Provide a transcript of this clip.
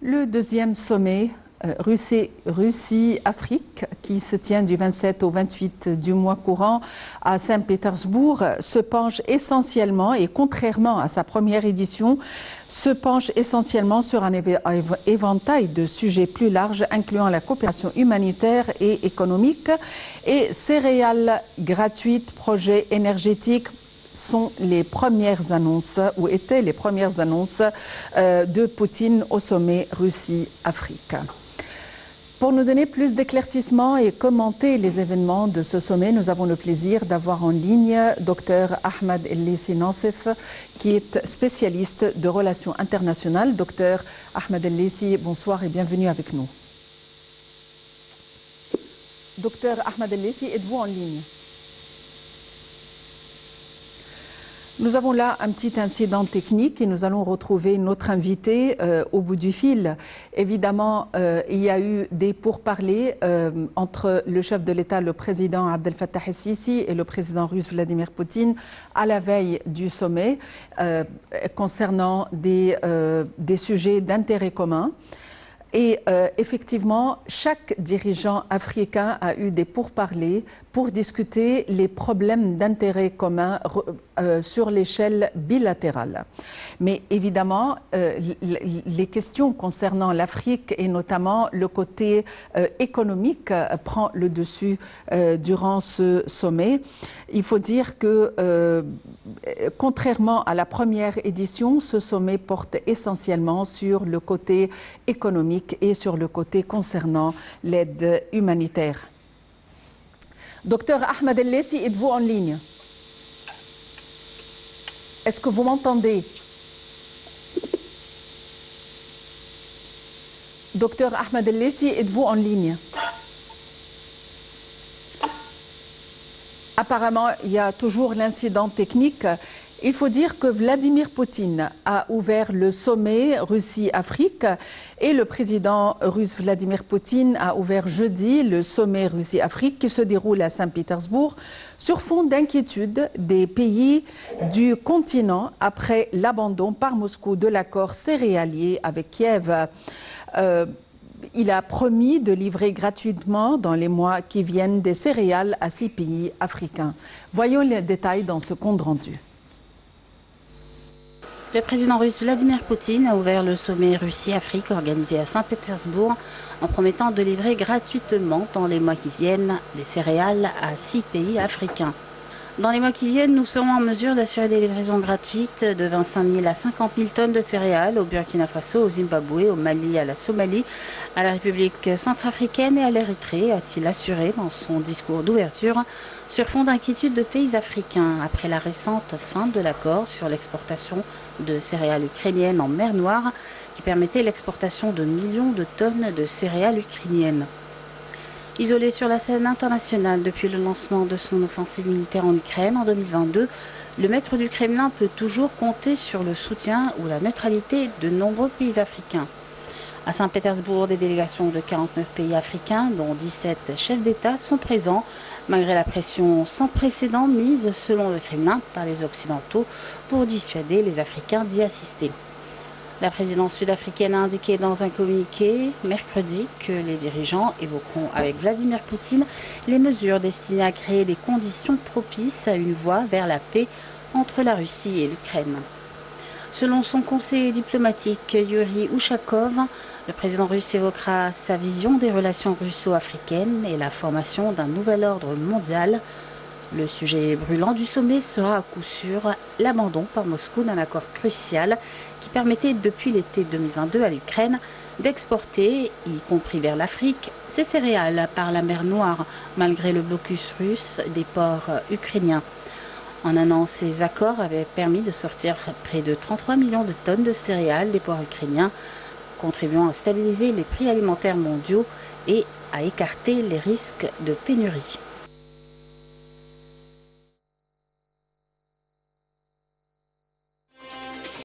Le deuxième sommet Russie-Afrique qui se tient du 27 au 28 du mois courant à Saint-Pétersbourg se penche essentiellement, et contrairement à sa première édition, se penche essentiellement sur un éventail de sujets plus larges incluant la coopération humanitaire et économique et céréales gratuites, projets énergétiques, sont les premières annonces, ou étaient les premières annonces de Poutine au sommet Russie-Afrique. Pour nous donner plus d'éclaircissements et commenter les événements de ce sommet, nous avons le plaisir d'avoir en ligne Dr Ahmed El-Lissi Nassif, qui est spécialiste de relations internationales. Dr Ahmed El-Lissi, bonsoir et bienvenue avec nous. Dr Ahmed El-Lissi, êtes-vous en ligne? Nous avons là un petit incident technique et nous allons retrouver notre invité au bout du fil. Évidemment, il y a eu des pourparlers entre le chef de l'État, le président Abdel Fattah el-Sisi, et le président russe Vladimir Poutine à la veille du sommet concernant des sujets d'intérêt commun. Et effectivement, chaque dirigeant africain a eu des pourparlers pour discuter les problèmes d'intérêt commun sur l'échelle bilatérale. Mais évidemment, les questions concernant l'Afrique et notamment le côté économique prend le dessus durant ce sommet. Il faut dire que, contrairement à la première édition, ce sommet porte essentiellement sur le côté économique et sur le côté concernant l'aide humanitaire. Docteur Ahmed El-Lissi, êtes-vous en ligne? Est-ce que vous m'entendez? Docteur Ahmed El-Lissi, êtes-vous en ligne? Apparemment, il y a toujours l'incident technique. Il faut dire que Vladimir Poutine a ouvert le sommet Russie-Afrique et le président russe Vladimir Poutine a ouvert jeudi le sommet Russie-Afrique qui se déroule à Saint-Pétersbourg sur fond d'inquiétude des pays du continent après l'abandon par Moscou de l'accord céréalier avec Kiev. Il a promis de livrer gratuitement dans les mois qui viennent des céréales à 6 pays africains. Voyons les détails dans ce compte rendu. Le président russe Vladimir Poutine a ouvert le sommet Russie-Afrique organisé à Saint-Pétersbourg en promettant de livrer gratuitement dans les mois qui viennent des céréales à 6 pays africains. Dans les mois qui viennent, nous serons en mesure d'assurer des livraisons gratuites de 25 000 à 50 000 tonnes de céréales au Burkina Faso, au Zimbabwe, au Mali, à la Somalie, à la République centrafricaine et à l'Érythrée, a-t-il assuré dans son discours d'ouverture sur fond d'inquiétude de pays africains après la récente fin de l'accord sur l'exportation de céréales ukrainiennes en mer Noire qui permettait l'exportation de millions de tonnes de céréales ukrainiennes. Isolé sur la scène internationale depuis le lancement de son offensive militaire en Ukraine en 2022, le maître du Kremlin peut toujours compter sur le soutien ou la neutralité de nombreux pays africains. À Saint-Pétersbourg, des délégations de 49 pays africains, dont 17 chefs d'État, sont présents, malgré la pression sans précédent mise, selon le Kremlin, par les Occidentaux pour dissuader les Africains d'y assister. La présidence sud-africaine a indiqué dans un communiqué mercredi que les dirigeants évoqueront avec Vladimir Poutine les mesures destinées à créer des conditions propices à une voie vers la paix entre la Russie et l'Ukraine. Selon son conseiller diplomatique Yuri Ushakov, le président russe évoquera sa vision des relations russo-africaines et la formation d'un nouvel ordre mondial. Le sujet brûlant du sommet sera à coup sûr l'abandon par Moscou d'un accord crucial qui permettait depuis l'été 2022 à l'Ukraine d'exporter, y compris vers l'Afrique, ses céréales par la mer Noire, malgré le blocus russe des ports ukrainiens. En un an, ces accords avaient permis de sortir près de 33 millions de tonnes de céréales des ports ukrainiens, contribuant à stabiliser les prix alimentaires mondiaux et à écarter les risques de pénurie.